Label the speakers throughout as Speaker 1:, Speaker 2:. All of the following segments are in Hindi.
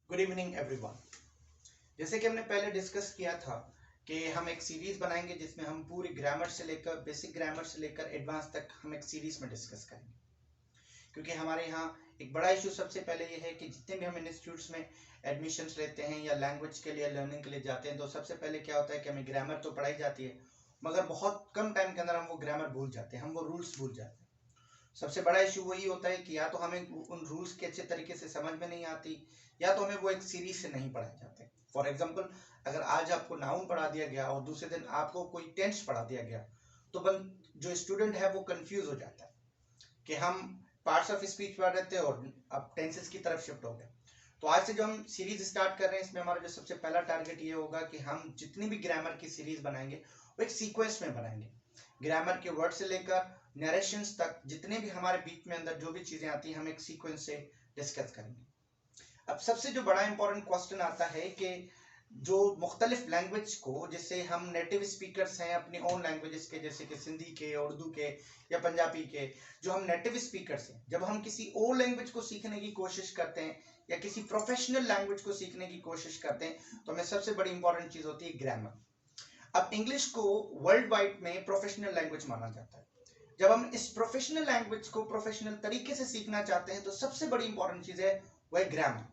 Speaker 1: Good evening everyone. जैसे कि हमने पहले डिस्कस किया था कि हम एक सीरीज बनाएंगे जिसमें हम पूरी ग्रामर से लेकर बेसिक ग्रामर से लेकर एडवांस तक हम एक सीरीज में डिस्कस करेंगे। क्योंकि हमारे यहाँ एक बड़ा इशू सबसे पहले ये है कि जितने भी हम इंस्टीट्यूट्स में एडमिशन्स लेते हैं या लैंग्वेज के लिए लर्निंग के लिए जाते हैं तो सबसे पहले क्या होता है कि हमें ग्रामर तो पढ़ाई जाती है मगर बहुत कम टाइम के अंदर हम वो ग्रामर भूल जाते हैं, हम वो रूल्स भूल जाते हैं। सबसे बड़ा इशू वही होता है कि या तो हमें उन रूल्स के अच्छे तरीके से समझ में नहीं आती या तो हमें वो एक सीरीज से नहीं पढ़ाए जाते। फॉर एग्जाम्पल, अगर आज आपको नाउन पढ़ा दिया गया और दूसरे दिन आपको कोई टेंस पढ़ा दिया गया तो जो स्टूडेंट है वो कंफ्यूज हो जाता है कि हम पार्ट्स ऑफ स्पीच पढ़ रहे थे और अब टेंसेस की तरफ शिफ्ट हो गए। तो आज से जो हम सीरीज स्टार्ट कर रहे हैं इसमें हमारा जो सबसे पहला टारगेट ये होगा कि हम जितनी भी ग्रामर की सीरीज बनाएंगे वो एक सीक्वेंस में बनाएंगे। ग्रामर के वर्ड से लेकर नरेशंस तक जितने भी हमारे बीच में अंदर जो भी चीजें आती हैं हम एक सीक्वेंस से डिस्कस करेंगे। अब सबसे जो बड़ा इंपॉर्टेंट क्वेश्चन आता है कि जो मुख्तलिफ लैंग्वेज को, जैसे हम नेटिव स्पीकर्स हैं अपनी ओन लैंग्वेजेस के, जैसे कि सिंधी के, उर्दू के या पंजाबी के, जो हम नेटिव स्पीकर्स हैं, जब हम किसी और लैंग्वेज को सीखने की कोशिश करते हैं या किसी प्रोफेशनल लैंग्वेज को सीखने की कोशिश करते हैं तो हमें सबसे बड़ी इंपॉर्टेंट चीज होती है ग्रामर। अब इंग्लिश को वर्ल्ड वाइड में प्रोफेशनल लैंग्वेज माना जाता है। जब हम इस प्रोफेशनल लैंग्वेज को प्रोफेशनल तरीके से सीखना चाहते हैं तो सबसे बड़ी इंपॉर्टेंट चीज है वो है ग्रामर।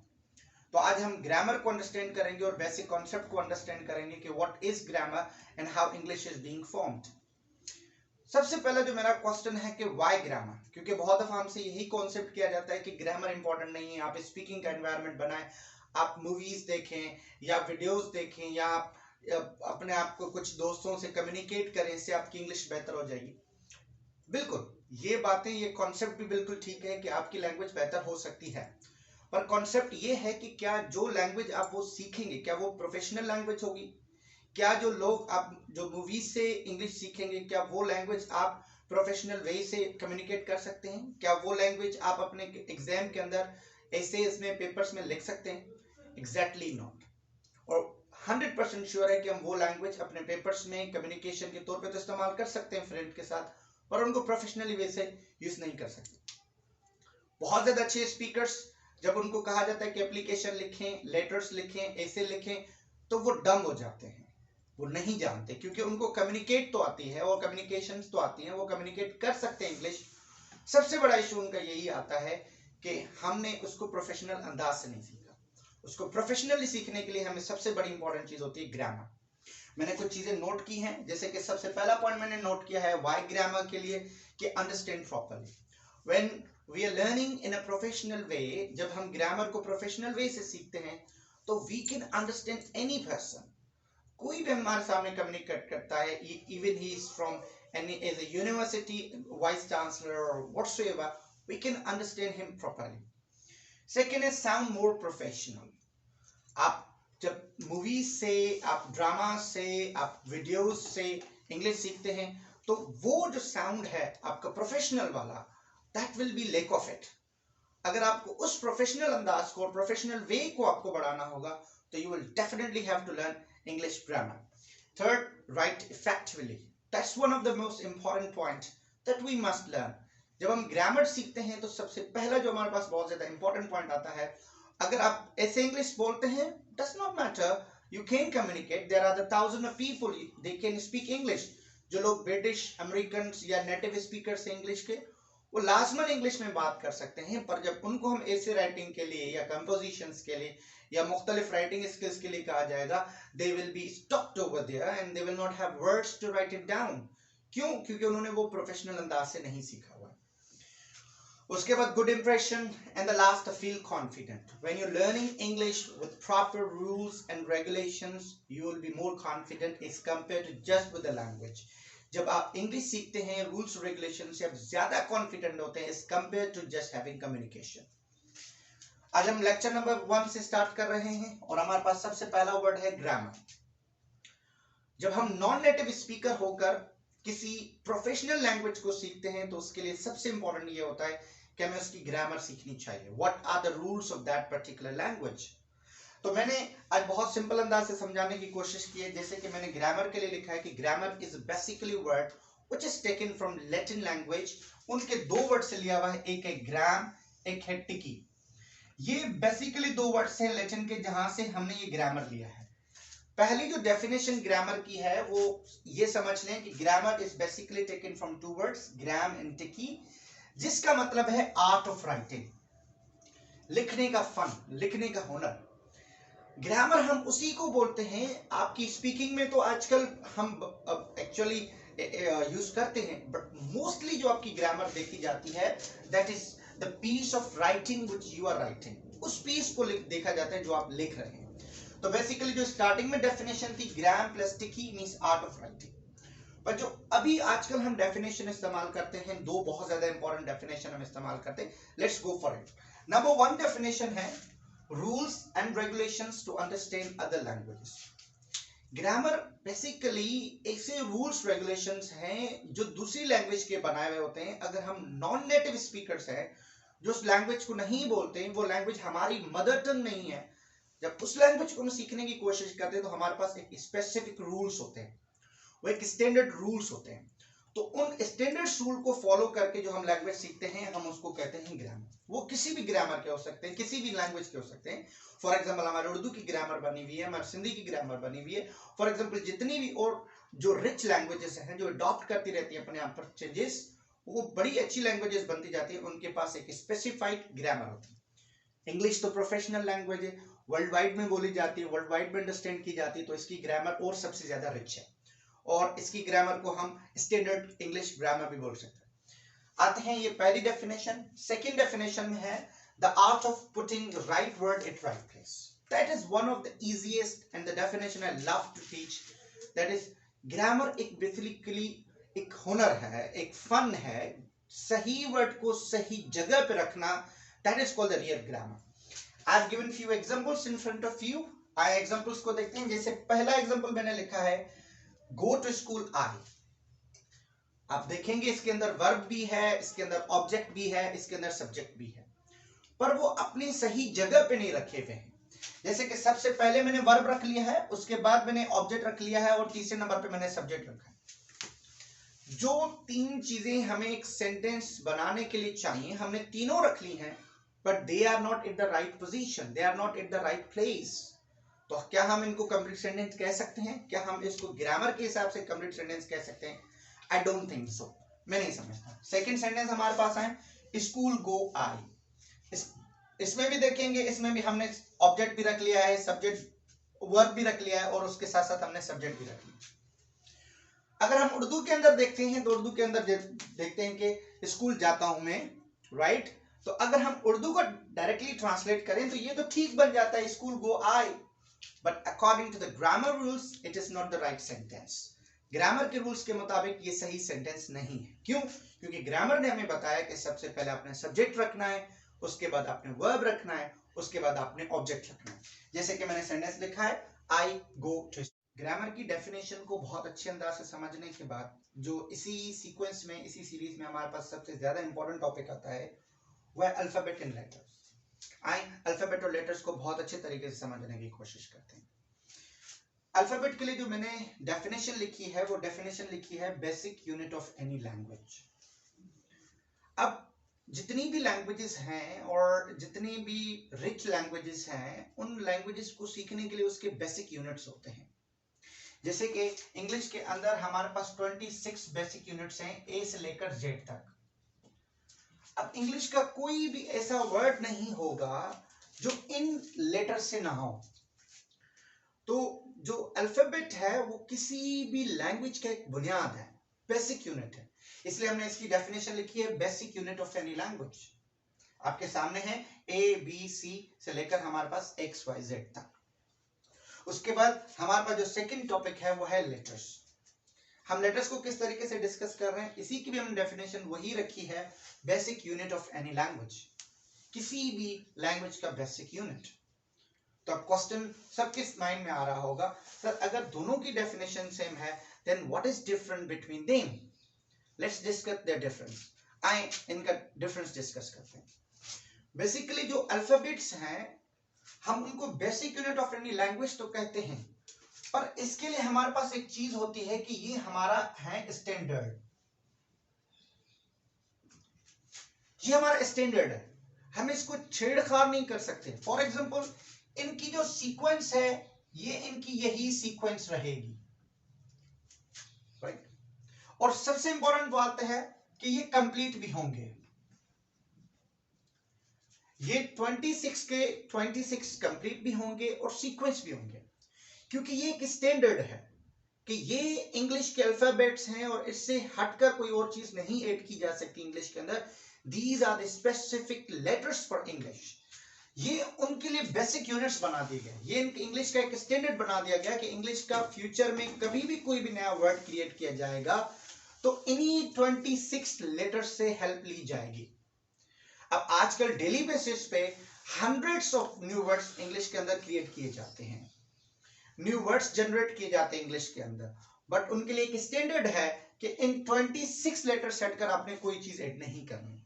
Speaker 1: तो आज हम ग्रामर को अंडरस्टैंड करेंगे और बेसिक कॉन्सेप्ट को अंडरस्टैंड करेंगे कि what is grammar and how English is being formed. सबसे पहला जो मेरा क्वेश्चन है कि व्हाई ग्रामर, क्योंकि बहुत दफा हमसे यही कॉन्सेप्ट किया जाता है कि ग्रामर इंपॉर्टेंट नहीं है, आप स्पीकिंग का एनवायरनमेंट बनाएं, आप मूवीज देखें या वीडियोस देखें या आप अपने आप को कुछ दोस्तों से कम्युनिकेट करें, इससे आपकी इंग्लिश बेहतर हो जाएगी। बिल्कुल, ये बातें, ये कॉन्सेप्ट भी बिल्कुल ठीक है कि आपकी लैंग्वेज बेहतर हो सकती है, पर कॉन्सेप्ट ये है कि क्या जो लैंग्वेज आप वो सीखेंगे क्या वो प्रोफेशनल लैंग्वेज होगी? क्या जो लोग आप जो मूवीज से इंग्लिश सीखेंगे क्या वो लैंग्वेज आप प्रोफेशनल वे से कम्युनिकेट कर सकते हैं? क्या वो लैंग्वेज आप अपने एग्जाम के अंदर ऐसे इसमें पेपर्स में लिख सकते हैं? Exactly not. और 100% श्योर है कि हम वो लैंग्वेज अपने पेपर्स में कम्युनिकेशन के तौर पे तो इस्तेमाल कर सकते हैं फ्रेंड के साथ, पर उनको प्रोफेशनली वे से यूज नहीं कर सकते। बहुत ज्यादा अच्छे स्पीकर्स, जब उनको कहा जाता है कि एप्लीकेशन लिखें, लेटर्स लिखें, ऐसे लिखें, तो वो डम हो जाते हैं, वो नहीं जानते, क्योंकि उनको कम्युनिकेट तो आती है और कम्युनिकेशंस तो आती हैं, वो कम्युनिकेट कर सकते हैं इंग्लिश। सबसे बड़ा इशू उनका यही आता है कि हमने उसको प्रोफेशनल अंदाज से नहीं सीखा। उसको प्रोफेशनली सीखने के लिए हमें सबसे बड़ी इंपॉर्टेंट चीज होती है ग्रामर। मैंने कुछ चीजें नोट की हैं, जैसे कि सबसे पहला पॉइंट मैंने नोट किया है व्हाई ग्रामर के लिए कि understand properly. When we are learning in a professional way, जब हम ग्रामर को प्रोफेशनल वे से सीखते हैं तो we can understand any person. कोई भी हमारे सामने कम्युनिकेट करता है, even he is from any age a university vice chancellor और whatsoever, we can understand him properly. Second is sound more professional. आप जब मूवीज से, आप ड्रामा से, आप वीडियोस से इंग्लिश सीखते हैं तो वो जो साउंड है आपका प्रोफेशनल वाला, that will be lack of it. अगर आपको उस प्रोफेशनल अंदाज को और प्रोफेशनल वे को आपको बढ़ाना होगा तो you will definitely have to learn English grammar. Third, write effectively. That's one of the most important point that we must learn. जब हम ग्रामर सीखते हैं तो सबसे पहला जो हमारे पास बहुत ज्यादा इंपॉर्टेंट पॉइंट आता है, अगर आप ऐसे इंग्लिश बोलते हैं, does not matter, you can communicate, there are the thousand of people they can speak English. जो लोग ब्रिटिश अमेरिकन या नेटिव स्पीकर्स हैं इंग्लिश के, वो लाजमन इंग्लिश में बात कर सकते हैं, पर जब उनको हम ऐसे राइटिंग के लिए या कंपोजिशंस के लिए या मुख्तलिफ राइटिंग स्किल्स के लिए कहा जाएगा, they will be stopped over there and they will not have words to write it down. क्यों? क्योंकि उन्होंने वो प्रोफेशनल अंदाज से नहीं सीखा हुआ। उसके बाद good impression and the last feel confident. When you learning English with proper rules and regulations you will be more confident as compare to just with the language. जब आप इंग्लिश सीखते हैं रूल्स रेगुलेशन से, आप ज्यादा कॉन्फिडेंट होते हैं as compare to just having communication. आज हम लेक्चर नंबर 1 से स्टार्ट कर रहे हैं और हमारे पास सबसे पहला वर्ड है ग्रामर। जब हम नॉन नेटिव स्पीकर होकर किसी प्रोफेशनल लैंग्वेज को सीखते हैं तो उसके लिए सबसे इंपॉर्टेंट ये होता है कि हमें उसकी ग्रामर सीखनी चाहिए। What are the rules of that particular language. तो मैंने आज बहुत सिंपल अंदाज से समझाने की कोशिश की है, जैसे कि मैंने ग्रामर के लिए लिखा है कि grammar is basically word which is taken from Latin language. उनके दो वर्ड से लिया हुआ है, एक है ग्राम, एक है टिकी। ये बेसिकली दो वर्ड्स हैं लैटिन के जहां से हमने ये ग्रामर लिया है। पहली जो डेफिनेशन ग्रामर की है वो ये समझ लें कि grammar is basically taken from two words gram and tiki, जिसका मतलब है आर्ट ऑफ राइटिंग, लिखने का फन, लिखने का हुनर। ग्रामर हम उसी को बोलते हैं, आपकी स्पीकिंग में तो आजकल हम एक्चुअली यूज करते हैं, बट मोस्टली जो आपकी ग्रामर देखी जाती है that is the piece of writing which you are writing, उस पीस को देखा जाता है जो आप लिख रहे हैं। तो बेसिकली जो स्टार्टिंग में डेफिनेशन थी ग्राम प्लस टिकी मींस आर्ट ऑफ राइटिंग, पर जो अभी आजकल हम डेफिनेशन इस्तेमाल करते हैं, दो बहुत ज्यादा इंपॉर्टेंट डेफिनेशन हम इस्तेमाल करते हैं। Let's go for it. Number one definition है rules and regulations to understand other languages. Grammar basically ऐसे रूल्स रेगुलेशंस हैं जो दूसरी लैंग्वेज के बनाए हुए होते हैं। अगर हम नॉन नेटिव स्पीकर्स हैं जो उस लैंग्वेज को नहीं बोलते हैं, वो लैंग्वेज हमारी मदर टंग नहीं है, जब उस लैंग्वेज को हम सीखने की कोशिश करते हैं तो हमारे पास एक स्पेसिफिक रूल्स होते हैं, वो एक स्टैंडर्ड रूल्स होते हैं। तो उन स्टैंडर्ड रूल को फॉलो करके जो हम लैंग्वेज सीखते हैं हम उसको कहते हैं ग्रामर। वो किसी भी ग्रामर के हो सकते हैं, किसी भी लैंग्वेज के हो सकते हैं। फॉर एग्जांपल हमारे उर्दू की ग्रामर बनी हुई है, हमारी सिंधी की ग्रामर बनी हुई है। फॉर एग्जांपल जितनी भी और जो रिच लैंग्वेजेस हैं जो अडॉप्ट करती रहती है अपने आप पर चेंजेस, वो बड़ी अच्छी लैंग्वेजेस बनती जाती है, उनके पास एक स्पेसिफाइड ग्रामर होती है। इंग्लिश तो प्रोफेशनल लैंग्वेज है, वर्ल्ड वाइड में बोली जाती है, वर्ल्ड वाइड में अंडरस्टैंड की जाती है, तो इसकी ग्रामर और सबसे ज्यादा रिच है, और इसकी ग्रामर को हम स्टैंडर्ड इंग्लिश ग्रामर भी बोल सकते हैं। आते हैं ये पहली डेफिनेशन। सेकंड डेफिनेशन में है the art of putting right word at right place. That is one of the easiest and the definition I love to teach. That is grammar एक बेसिकली एक हुनर है, एक फन है, सही वर्ड को सही जगह पे रखना। That is called the real grammar. I have given few examples in front of you. आइए एग्जांपल्स को देखते हैं। जैसे पहला एग्जांपल मैंने लिखा है गो टू स्कूल आई। आप देखेंगे इसके अंदर वर्ब भी है, इसके अंदर ऑब्जेक्ट भी है, इसके अंदर सब्जेक्ट भी है, पर वो अपनी सही जगह पे नहीं रखे हुए हैं। जैसे कि सबसे पहले मैंने वर्ब रख लिया है, उसके बाद मैंने ऑब्जेक्ट रख लिया है, और तीसरे नंबर पे मैंने सब्जेक्ट रखा है। जो तीन चीजें हमें एक सेंटेंस बनाने के लिए चाहिए हमने तीनों रख ली हैं, but they are not at the right position, they are not at the right place. तो क्या हम इनको कंप्लीट सेंटेंस कह सकते हैं? क्या हम इसको ग्रामर के हिसाब से कंप्लीट सेंटेंस कह सकते हैं? आई डोंट थिंक सो, मैं नहीं समझता। सेकंड सेंटेंस हमारे पास है स्कूल गो आई। इसमें भी देखेंगे, इसमें भी हमने ऑब्जेक्ट भी रख लिया है, सब्जेक्ट वर्ब भी रख लिया है, और उसके साथ साथ हमने सब्जेक्ट भी रख लिया। अगर हम उर्दू के अंदर देखते हैं तो उर्दू के अंदर देखते हैं कि स्कूल जाता हूं मैं, राइट। तो अगर हम उर्दू को डायरेक्टली ट्रांसलेट करें तो ये तो ठीक बन जाता है school go I, but according to the grammar rules it is not the right sentence। Grammar के रूल्स के मुताबिक ये सही सेंटेंस नहीं है। क्यों? क्योंकि ग्रामर ने हमें बताया कि सबसे पहले आपने सब्जेक्ट रखना है, उसके बाद आपने वर्ब रखना है, उसके बाद आपने ऑब्जेक्ट रखना है। जैसे कि मैंने सेंटेंस लिखा है आई गो टू। ग्रामर की डेफिनेशन को बहुत अच्छे अंदाज से समझने के बाद जो इसी सीक्वेंस में, इसी सीरीज में हमारे पास सबसे ज्यादा इंपॉर्टेंट टॉपिक आता है वह अल्फाबेट एंड लेटर्स। आए अल्फाबेट और लेटर्स को बहुत अच्छे तरीके से समझने की कोशिश करते हैं। अल्फाबेट के लिए जो मैंने डेफिनेशन लिखी है वो डेफिनेशन लिखी है basic unit of any language. अब जितनी भी लैंग्वेजेस हैं और जितनी भी रिच लैंग्वेजेस हैं, उन लैंग्वेजेस को सीखने के लिए उसके बेसिक यूनिट्स होते हैं। जैसे कि इंग्लिश के अंदर हमारे पास 26 बेसिक यूनिट्स हैं, ए से लेकर जेड तक। अब इंग्लिश का कोई भी ऐसा वर्ड नहीं होगा जो इन लेटर से ना हो। तो जो अल्फाबेट है वो किसी भी लैंग्वेज का एक बुनियाद है, बेसिक यूनिट है, इसलिए हमने इसकी डेफिनेशन लिखी है basic unit of any language. आपके सामने है ए बी सी से लेकर हमारे पास एक्स वाई जेड तक। उसके बाद हमारे पास जो सेकंड टॉपिक है वो है लेटर्स। हम लेटर्स को किस तरीके से डिस्कस कर रहे हैं, इसी की भी हमने डेफिनेशन वही रखी है, basic unit of any language, किसी भी लैंग्वेज का बेसिक यूनिट। तो अब क्वेश्चन सबके माइंड में आ रहा होगा, सर अगर दोनों की डेफिनेशन सेम है then what is different between them? Let's discuss their difference. आए इनका डिफरेंस डिस्कस करते हैं। बेसिकली जो अल्फाबेट्स हैं हम उनको basic unit of any language तो कहते हैं, पर इसके लिए हमारे पास एक चीज होती है कि ये हमारा है स्टैंडर्ड, ये हमारा स्टैंडर्ड है। हम इसको छेड़छाड़ नहीं कर सकते। फॉर एग्जाम्पल इनकी जो सीक्वेंस है ये इनकी यही सीक्वेंस रहेगी, राइट। और सबसे इंपॉर्टेंट बात है कि ये कंप्लीट भी होंगे, ये 26 के 26 कंप्लीट भी होंगे और सीक्वेंस भी होंगे, क्योंकि ये एक स्टैंडर्ड है कि ये इंग्लिश के अल्फाबेट्स हैं और इससे हटकर कोई और चीज नहीं ऐड की जा सकती इंग्लिश के अंदर। These are the specific letters for English. ये उनके लिए बेसिक यूनिट्स बना दिए गए, ये इंग्लिश का एक स्टैंडर्ड बना दिया गया कि इंग्लिश का फ्यूचर में कभी भी कोई भी नया वर्ड क्रिएट किया जाएगा तो इन्हीं 26 लेटर्स से हेल्प ली जाएगी। अब आजकल डेली बेसिस पे hundreds of new words English के अंदर क्रिएट किए जाते हैं, न्यू वर्ड्स जनरेट किए जाते हैं इंग्लिश के अंदर, बट उनके लिए एक स्टैंडर्ड है कि इन 26 लेटर सेट कर आपने कोई चीज ऐड नहीं करनी।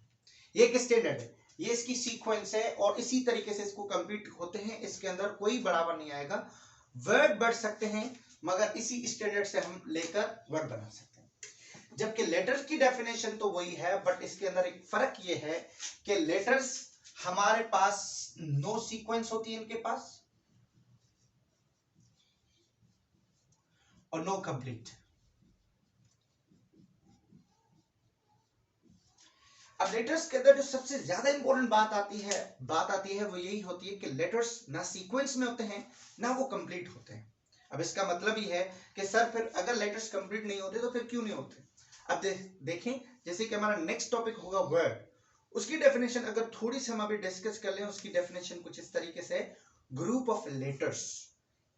Speaker 1: ये एक स्टैंडर्ड है, ये इसकी सीक्वेंस है और इसी तरीके से इसको कंप्लीट होते हैं, इसके अंदर कोई बढ़ावा नहीं आएगा। वर्ड बढ़ सकते हैं मगर इसी स्टैंडर्ड से हम लेकर वर्ड बना सकते हैं। जबकि लेटर्स की डेफिनेशन तो वही है, बट इसके अंदर एक फर्क ये है कि लेटर्स हमारे पास नो सीक्वेंस होती है इनके पास और नो कंप्लीट। अब लेटर्स के अंदर जो सबसे ज्यादा इंपॉर्टेंट बात आती है वो यही होती है कि लेटर्स ना सीक्वेंस में होते हैं ना वो कंप्लीट होते हैं। अब इसका मतलब ही है कि सर फिर अगर लेटर्स कंप्लीट नहीं होते तो फिर क्यों नहीं होते। अब देखें, जैसे कि हमारा नेक्स्ट टॉपिक होगा वर्ड, उसकी डेफिनेशन अगर थोड़ी सी हम अभी डिस्कस कर लें, उसकी डेफिनेशन कुछ इस तरीके से, group of letters,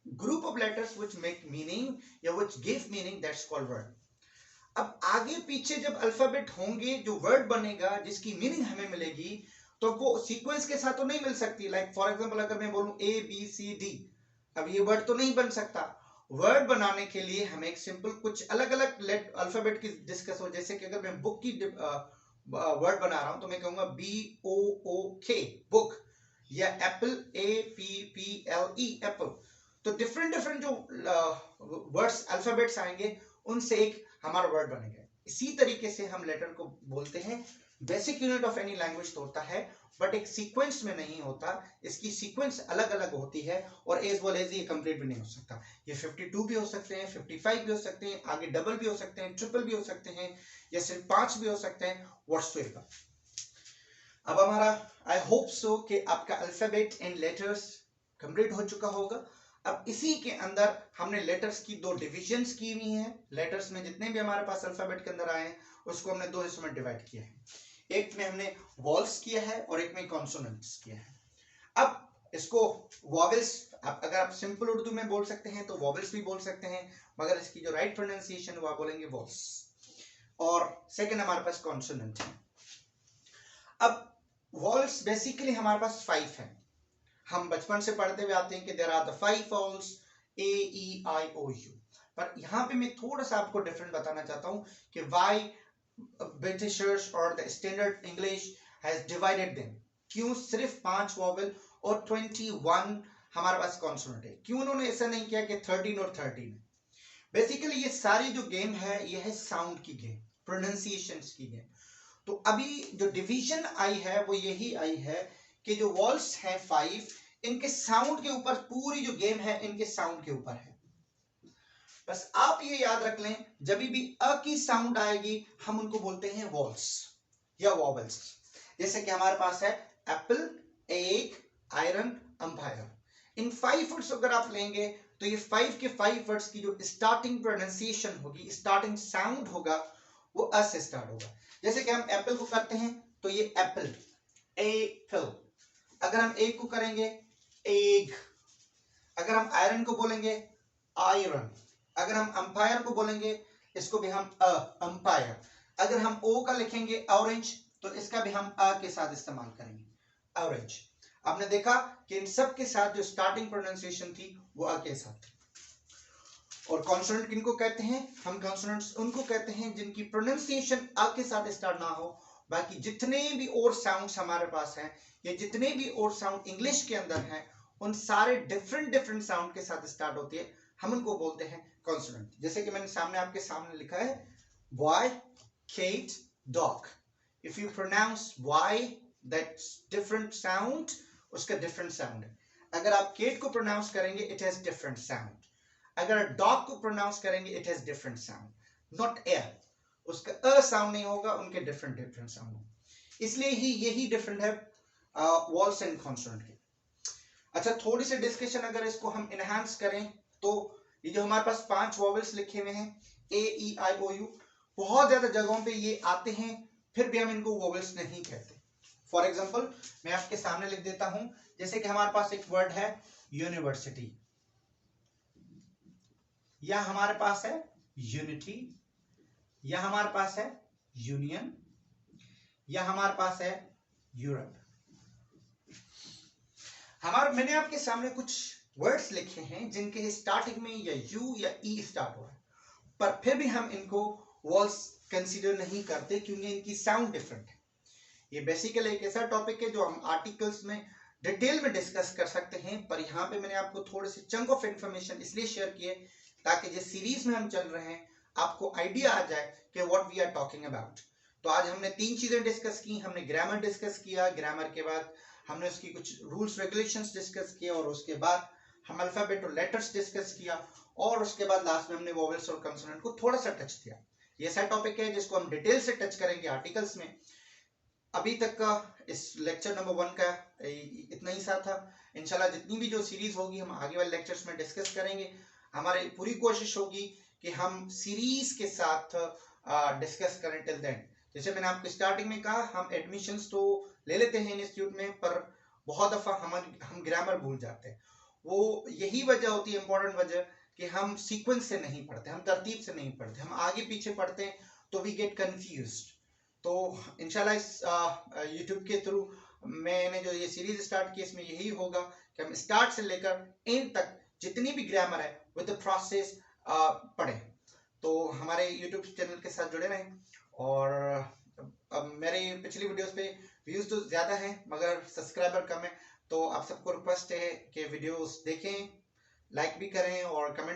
Speaker 1: group of letters which make meaning या which give meaning, that's called word. अब आगे पीछे जब अल्फाबेट होंगे, जो वर्ड बनेगा जिसकी मीनिंग हमें मिलेगी, तो वो सीक्वेंस के साथ तो नहीं मिल सकती। लाइक फॉर एग्जांपल अगर मैं बोलूं ए बी सी डी, अब ये वर्ड तो नहीं बन सकता। वर्ड बनाने के लिए हमें एक सिंपल कुछ अलग अलग अल्फाबेट की डिस्कस हो। जैसे कि अगर मैं बुक की वर्ड बना रहा हूं तो मैं कहूंगा बी ओ ओ के बुक, या Apple A P P L E Apple. तो डिफरेंट डिफरेंट जो वर्ड्स अल्फाबेट्स आएंगे उनसे एक हमारा वर्ड बनेगा। इसी तरीके से हम लेटर को बोलते हैं। Basic unit of any language तो होता है बट एक सीक्वेंस में नहीं होता, इसकी सीक्वेंस अलग अलग होती है और एज वेल एज ये कंप्लीट भी नहीं हो सकता। ये 52 भी हो सकते हैं, 55 भी हो सकते हैं, आगे डबल भी हो सकते हैं, ट्रिपल भी हो सकते हैं, या सिर्फ 5 भी हो सकते हैं, व्हाटसोएवर। अब हमारा आई होप सो कि आपका अल्फाबेट एंड लेटर्स कंप्लीट हो चुका होगा। अब इसी के अंदर हमने लेटर्स की 2 डिविजन्स की हुई हैं। लेटर्स में जितने भी हमारे पास अल्फाबेट के अंदर आए हैं उसको हमने 2 हिस्सों में डिवाइड किया है। एक में हमने वॉल्स किया है और एक में कॉन्सोनेंट्स किया है। अब इसको वॉवेल्स, अगर आप सिंपल उर्दू में बोल सकते हैं तो वॉवेल्स भी बोल सकते हैं, मगर इसकी जो राइट प्रोनाउंसिएशन वो आप बोलेंगे वॉल्स। और सेकंड हमारे पास कॉन्सोनेंट है। अब वॉल्स बेसिकली हमारे पास 5 है। हम बचपन से पढ़ते हुए आते हैं कि there are the 5 vowels A E I O U. पर यहाँ पे मैं थोड़ा सा आपको डिफरेंट बताना चाहता हूँ कि व्हाई ब्रिटिशर्स और the standard English has divided them. क्यों सिर्फ 5 वॉवेल और 21 हमारे पास कॉन्सोनेंट है? क्यों उन्होंने ऐसा नहीं किया कि 13 और 13? बेसिकली ये सारी जो गेम है ये है साउंड की गेम, प्रोनाउंसिएशंस की गेम। तो अभी जो डिवीजन आई है वो यही आई है कि जो वॉल्स हैं 5, इनके साउंड के ऊपर पूरी जो गेम है इनके साउंड के ऊपर है। बस आप ये याद रख लें, जब भी अ की साउंड आएगी हम उनको बोलते हैं वॉल्स या वॉवेल्स। जैसे कि हमारे पास है एप्पल, एग, आयरन, अंपायर। इन 5 वर्ड्स अगर आप लेंगे तो ये 5 के 5 वर्ड्स की जो स्टार्टिंग प्रोनाउंसिएशन होगी, स्टार्टिंग साउंड होगा, वो अ से स्टार्ट होगा। जैसे कि हम एप्पल को करते हैं तो ये एप्पल, एप्पल। अगर हम एग को करेंगे एग। अगर हम आयरन को बोलेंगे आयरन। अगर हम अंपायर को बोलेंगे इसको भी हम अंपायर। अगर हम ओ का लिखेंगे ऑरेंज तो इसका भी हम अ के साथ इस्तेमाल करेंगे ऑरेंज। आपने देखा कि इन सब के साथ जो स्टार्टिंग प्रोनाउंसिएशन थी वो अ के साथ थी। और कॉन्सोनेंट किनको कहते हैं? हम कॉन्सोनेंट्स उनको कहते हैं जिनकी प्रोनाउंसिएशन अ के साथ स्टार्ट ना हो। बाकी जितने भी और साउंड्स हमारे पास हैं या जितने भी और साउंड इंग्लिश के अंदर हैं उन सारे डिफरेंट डिफरेंट साउंड के साथ स्टार्ट होती है, हम उनको बोलते हैं कॉन्सोनेंट। जैसे कि मैंने सामने आपके सामने लिखा है boy, cat, dog. If you pronounce boy that different sound उसका डिफरेंट साउंड है। अगर आप केट को प्रोनाउंस करेंगे इट हैज डिफरेंट साउंड, अगर डॉग को प्रोनाउंस करेंगे it has different sound, not air, उसका अ साउंड नहीं होगा, उनके डिफरेंट डिफरेंट साउंड होंगे। इसलिए ही यही डिफरेंट है वॉल्स एंड कॉन्सोनेंट के। अच्छा, थोड़ी सी डिस्कशन अगर इसको हम इनहांस करें तो ये जो हमारे पास 5 वॉवेल्स लिखे हुए हैं ए ई आई ओ यू, बहुत ज्यादा जगहों पे ये आते हैं, फिर भी हम इनको वॉवेल्स नहीं कहते। फॉर एग्जांपल मैं आपके सामने लिख देता हूं, जैसे कि हमारे पास एक वर्ड है यूनिवर्सिटी, या हमारे पास है यूनिटी, या हमारे पास है यूनियन, या हमारे पास है यूरोप। मैंने आपके सामने कुछ वर्ड्स लिखे हैं जिनके स्टार्टिंग में या यू या ई स्टार्ट हो रहा है, पर फिर भी हम इनको वॉल्स कंसीडर नहीं करते क्योंकि इनकी साउंड डिफरेंट है। ये बेसिकली एक ऐसा टॉपिक है जो हम आर्टिकल्स में डिटेल में डिस्कस कर सकते हैं, पर यहाँ पे मैंने आपको थोड़े से चंक ऑफ इंफॉर्मेशन इसलिए शेयर किए ताकि जिस सीरीज में हम चल रहे हैं आपको आइडिया आ जाए कि what we are talking about. तो आज हमने 3 चीजें डिस्कस की। हमने ग्रामर डिस्कस किया, ग्रामर के बाद हमने उसकी कुछ रूल्स रेगुलेशंस डिस्कस किए, और उसके बाद हम अल्फाबेट और लेटर्स डिस्कस किया, और उसके बाद लास्ट में हमने वोवेल्स और कंसोनेंट को थोड़ा सा टच किया। ये ऐसा टॉपिक है जिसको हम डिटेल से टच करेंगे आर्टिकल्स में। अभी तक का इस लेक्चर नंबर 1 का इतना ही सा था। इंशाल्लाह जितनी भी जो सीरीज होगी हम आगे वाले लेक्चर्स में डिस्कस करेंगे। हमारी पूरी कोशिश होगी कि हम सीरीज के साथ डिस्कस करें टिल देन। जैसे मैंने आपको स्टार्टिंग में कहा, हम एडमिशंस तो ले लेते हैं इंस्टीट्यूट में, पर बहुत दफा हम ग्रामर भूल जाते हैं। वो यही वजह होती है, इंपॉर्टेंट वजह, कि हम सीक्वेंस से नहीं पढ़ते, हम तरतीब से नहीं पढ़ते, हम आगे पीछे पढ़ते हैं तो वी गेट कंफ्यूज्ड। तो इंशाल्लाह इस यूट्यूब के थ्रू मैंने जो ये सीरीज स्टार्ट की इसमें यही होगा कि हम स्टार्ट से लेकर एंड तक जितनी भी ग्रामर है विद द प्रोसेस पढ़ें। तो हमारे यूट्यूब चैनल के साथ जुड़े रहें। और अब मेरे पिछली वीडियोस पे व्यूज तो ज्यादा हैं मगर सब्सक्राइबर कम है, तो आप सबको रिक्वेस्ट है कि वीडियोस देखें, लाइक भी करें और कमेंट